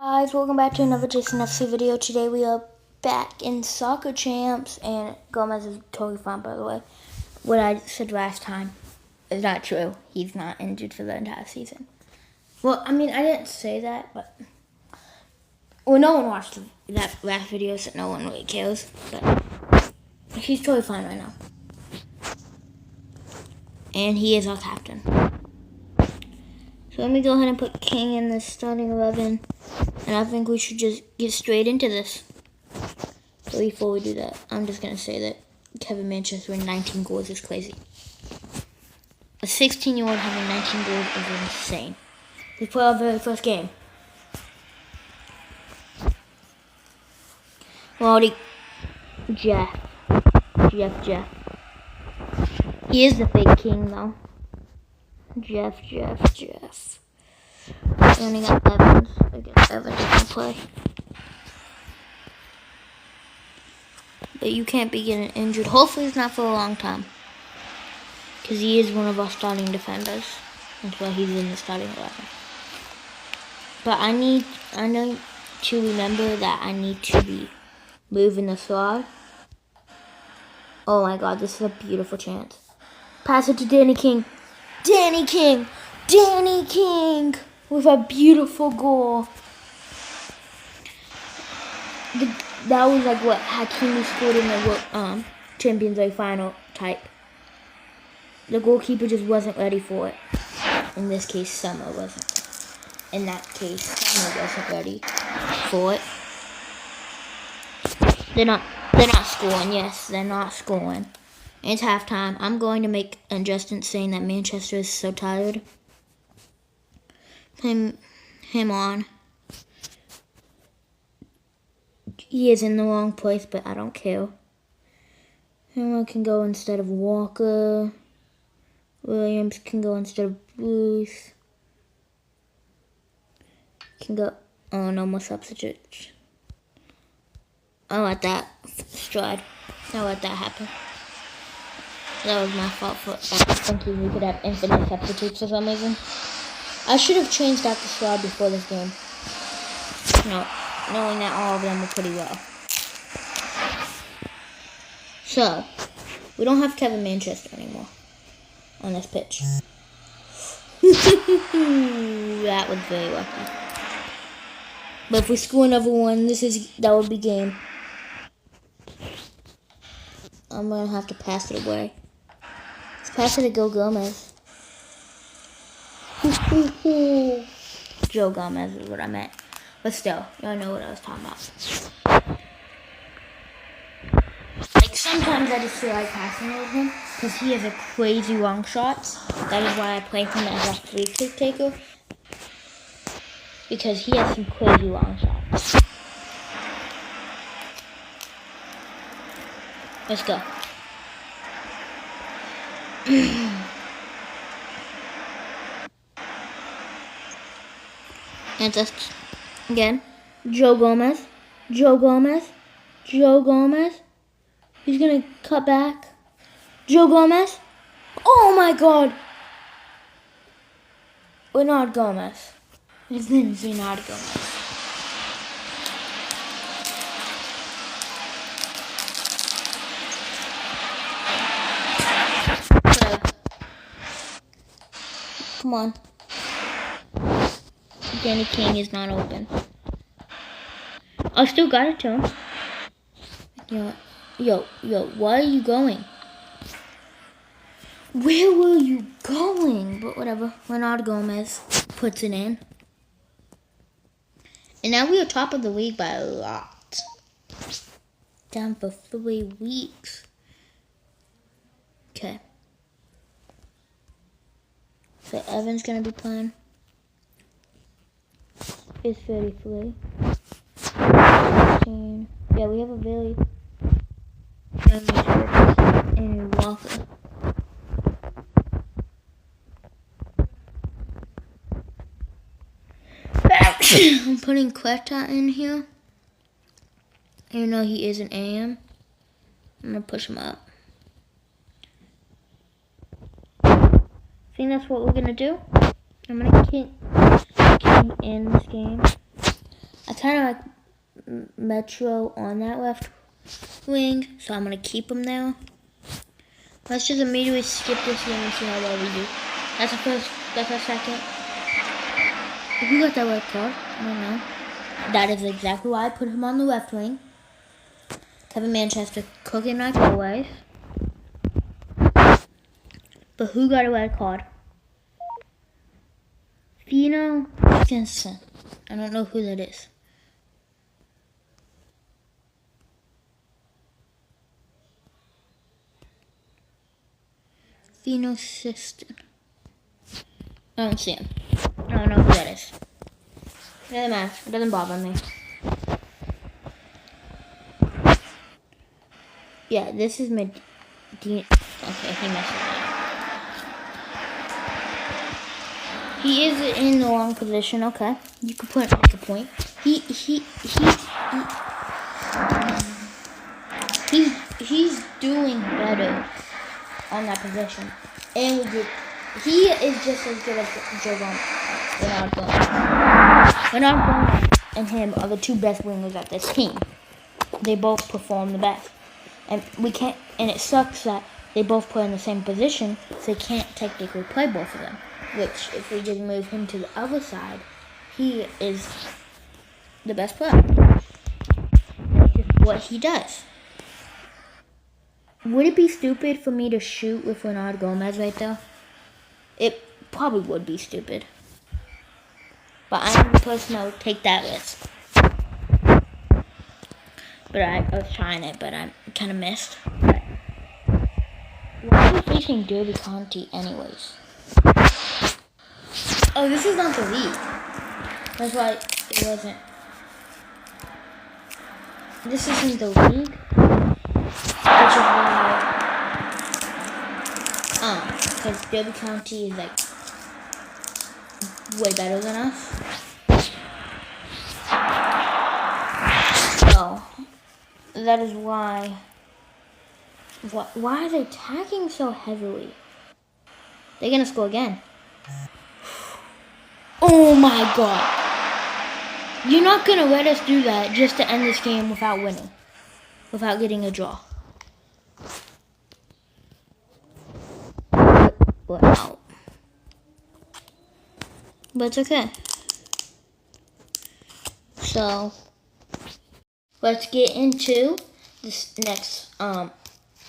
Guys, welcome back to another Jason FC video. Today we are back in Soccer Champs, and Gomez is totally fine, by the way. What I said last time is not true. He's not injured for the entire season. Well, I mean, I didn't say that, but... Well, no one watched that last video, so no one really cares. But he's totally fine right now. And he is our captain. So let me go ahead and put King in the starting 11. And I think we should just get straight into this. But before we do that, I'm just going to say that Kevin Manchester with 19 goals is crazy. A 16-year-old having 19 goals is insane. We play our very first game. Well, Jeff. He is the fake king, though. Jeff. We only got Evans. I guess Evans can play. But you can't be getting injured. Hopefully it's not for a long time. Because he is one of our starting defenders. That's why he's in the starting 11. But I need to remember that I need to be moving the squad. Oh my god, this is a beautiful chance. Pass it to Danny King. Danny King with a beautiful goal. That was like what Hakimi scored in the Champions League final type. The goalkeeper just wasn't ready for it. In this case, Summer wasn't. In that case, Summer wasn't ready for it. They're not scoring. Yes, they're not scoring. It's halftime. I'm going to make a Justin saying that Manchester is so tired. Him on. He is in the wrong place, but I don't care. Him can go instead of Walker. Williams can go instead of Bruce. Can go. Oh, no more substitutes. I'll let that stride. I'll let that happen. That was my fault for thinking we could have infinite substitutes for some reason. I should have changed out the squad before this game. No, knowing that all of them were pretty well. So, we don't have Kevin Manchester anymore on this pitch. That was very lucky. But if we score another one, that would be game. I'm gonna have to pass it away. Let's pass it to Gomez. Joe Gomez is what I meant. But still, y'all know what I was talking about. Like, sometimes I just feel like passing it with him, because he has a crazy long shots. That is why I play him as a free kick taker. Because he has some crazy long shots. Let's go. And just again, Joe Gomez. He's gonna cut back. Joe Gomez. Oh my god. Bernard Gomez. His name is Bernard Gomez. Come on. Danny King is not open. I still got it to him. Yo, why are you going? Where were you going? But whatever. Bernard Gomez puts it in. And now we are top of the league by a lot. Down for 3 weeks. Okay. So Evan's gonna be playing. It's 33. 16. Yeah, we have a very and Walker. I'm putting Quetta in here. Even though he is an AM. I'm gonna push him up. think that's what we're gonna do. I'm gonna keep in this game. kind of like Metro on that left wing, so I'm gonna keep him there. Let's just immediately skip this game and see how well we do. That's a first. That's a second. Who got that red card? I don't know. That is exactly why I put him on the left wing. Kevin Manchester cooking like always. But who got a red card? Fino Dickinson. I don't know who that is. Fino Siston. I don't see him. I don't know who that is. It doesn't matter. It doesn't bother me. Yeah, this is Medina. Okay, he messed up. He is in the wrong position. Okay, you could make a point. He's doing better on that position, and he is just as good as Jovan Bernard Gomez. Bernard Gomez and him are the two best wingers at this team. They both perform the best, and we can't. And it sucks that they both play in the same position, so they can't technically play both of them. Which, if we just move him to the other side, he is the best player. That's just what he does. Would it be stupid for me to shoot with Bernard Gomez right there? It probably would be stupid. But I'm the person that would take that risk. But I was trying it, but I kind of missed. But why are we facing Derby County anyways? Oh, this is not the league. That's why it wasn't. This isn't the league. Which is why. Because Derby County is like way better than us. So that is why. Why are they attacking so heavily? They're gonna score again. Oh my god. You're not gonna let us do that just to end this game without winning. Without getting a draw. We're out. But it's okay. So let's get into this next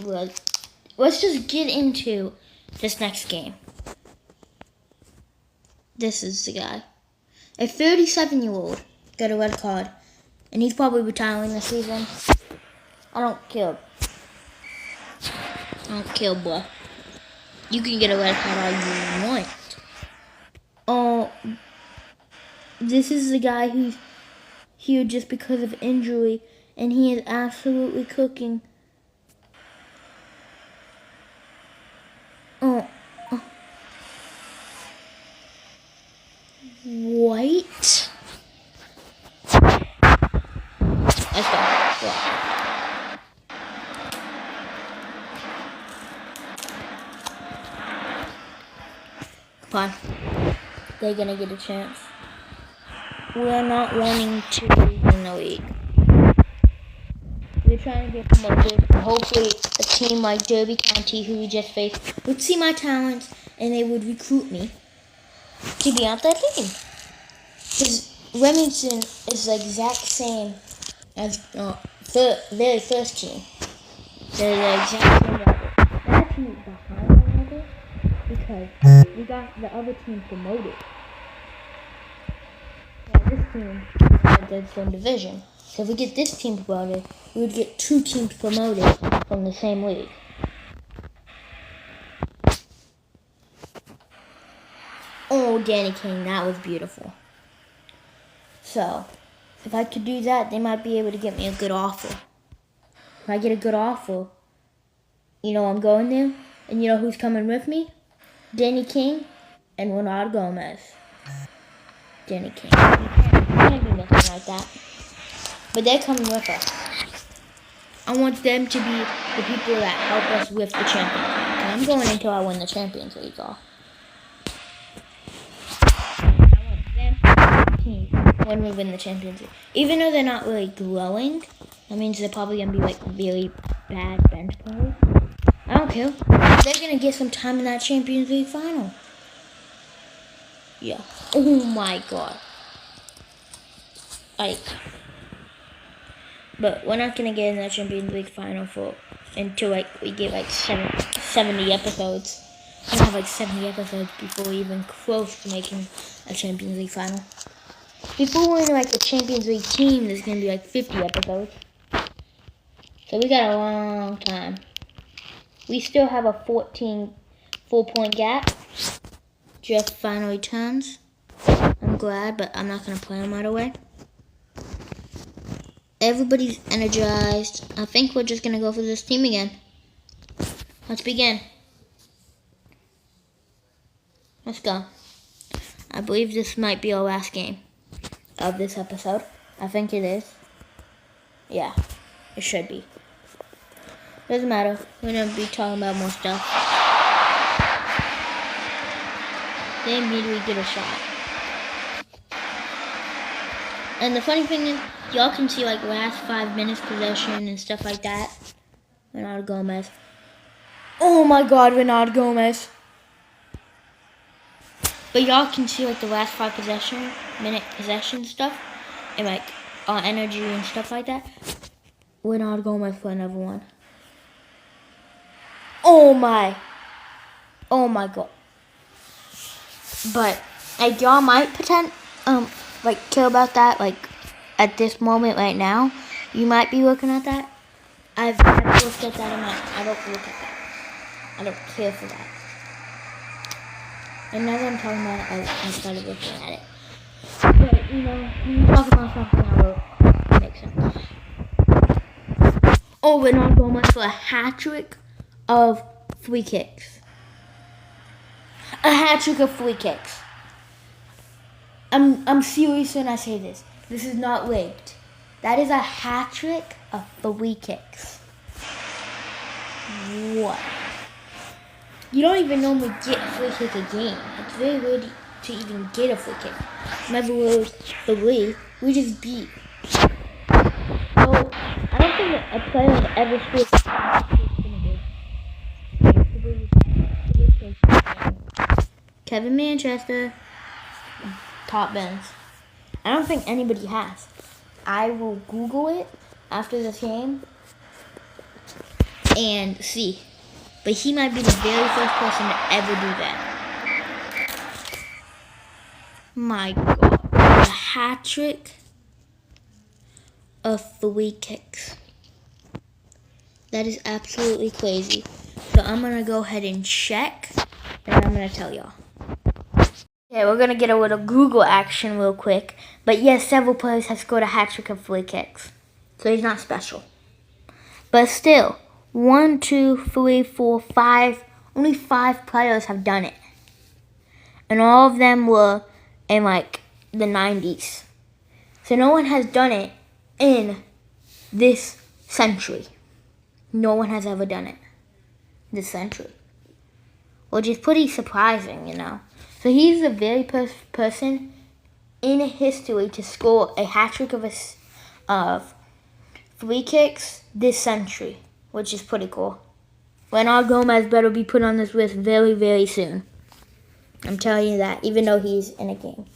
let's just get into this next game. This is the guy. A 37-year-old got a red card, and he's probably retiring this season. I don't care. Boy. You can get a red card all you want. Oh, this is the guy who's here just because of injury, and he is absolutely cooking. Wait. Let's go. Come on. They're gonna get a chance. We're not wanting to win the league. We're trying to get promoted. Hopefully a team like Derby County, who we just faced, would see my talents and they would recruit me to be on that team. Because Remington is the exact same as the very first team. They're the exact same level. They're actually behind the level because we got the other team promoted. Yeah, this team is the same division. So if we get this team promoted, we would get two teams promoted from the same league. Oh, Danny King, that was beautiful. So, if I could do that, they might be able to get me a good offer. If I get a good offer, you know I'm going there, and you know who's coming with me? Danny King and Bernard Gomez. Danny King. You can't do nothing like that. But they're coming with us. I want them to be the people that help us with the Champions League. And I'm going until I win the Champions League off. I want them to be the team that when we win the Champions League. Even though they're not really glowing, that means they're probably going to be like really bad bench players. I don't care. They're going to get some time in that Champions League final. Yeah. Oh my god. Like, but we're not going to get in that Champions League final until like we get like 70 episodes. We'll have like 70 episodes before we're even close to making a Champions League final. Before we're in like the Champions League team, there's going to be like 50 episodes. So we got a long time. We still have a 4-point gap. Jeff finally turns. I'm glad, but I'm not going to play him right away. Everybody's energized. I think we're just going to go for this team again. Let's begin. Let's go. I believe this might be our last game of this episode. I think it is. Yeah, it should be. Doesn't matter. We're going to be talking about more stuff. They immediately get a shot. And the funny thing is, y'all can see like last 5 minutes possession and stuff like that. Renato Gomez. Oh my god, Renato Gomez. But y'all can see like the last 5 minute possession stuff. And like our energy and stuff like that. Renato Gomez for another one. Oh my god. But like y'all might like care about that like at this moment right now. You might be looking at that. I've never looked at that amount. I don't look at that. I don't care for that. And now that I'm talking about it, I started looking at it. But you know, when you talk about something that will make sense. Oh, Renato Gomez for a hat-trick of free kicks. A hat-trick of free kicks. I'm serious when I say this. This is not rigged. That is a hat-trick of free kicks. What? You don't even normally get a free kick a game. It's very rare to even get a free kick. Remember, we just beat. So, I don't think that a player has ever scored. Kevin Manchester, top bins. I don't think anybody has. I will Google it after this game and see. But he might be the very first person to ever do that. My god. A hat trick of free kicks. That is absolutely crazy. So I'm going to go ahead and check. And I'm going to tell y'all. Okay, we're going to get a little Google action real quick. But yes, several players have scored a hat trick of free kicks. So he's not special. But still, 1, 2, 3, 4, 5. Only 5 players have done it. And all of them were in like the 90s. So no one has done it in this century. No one has ever done it this century. Which is pretty surprising, you know. So he's the very person in history to score a hat-trick of free kicks this century, which is pretty cool. Renato Gomez better be put on this list very, very soon. I'm telling you that, even though he's in a game.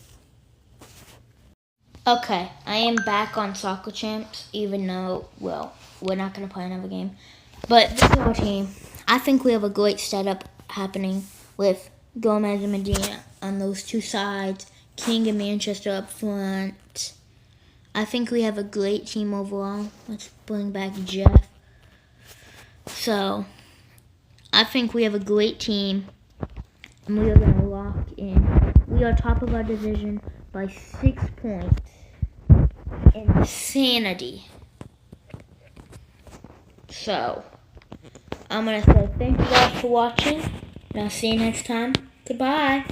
Okay, I am back on Soccer Champs, even though, well, we're not going to play another game. But this is our team. I think we have a great setup happening with Gomez and Medina on those two sides, King and Manchester up front. I think we have a great team overall. Let's bring back Jeff. So, I think we have a great team, and we are going to lock in. We are top of our division by 6 points. Insanity. So, I'm going to say thank you guys for watching, and I'll see you next time. Goodbye.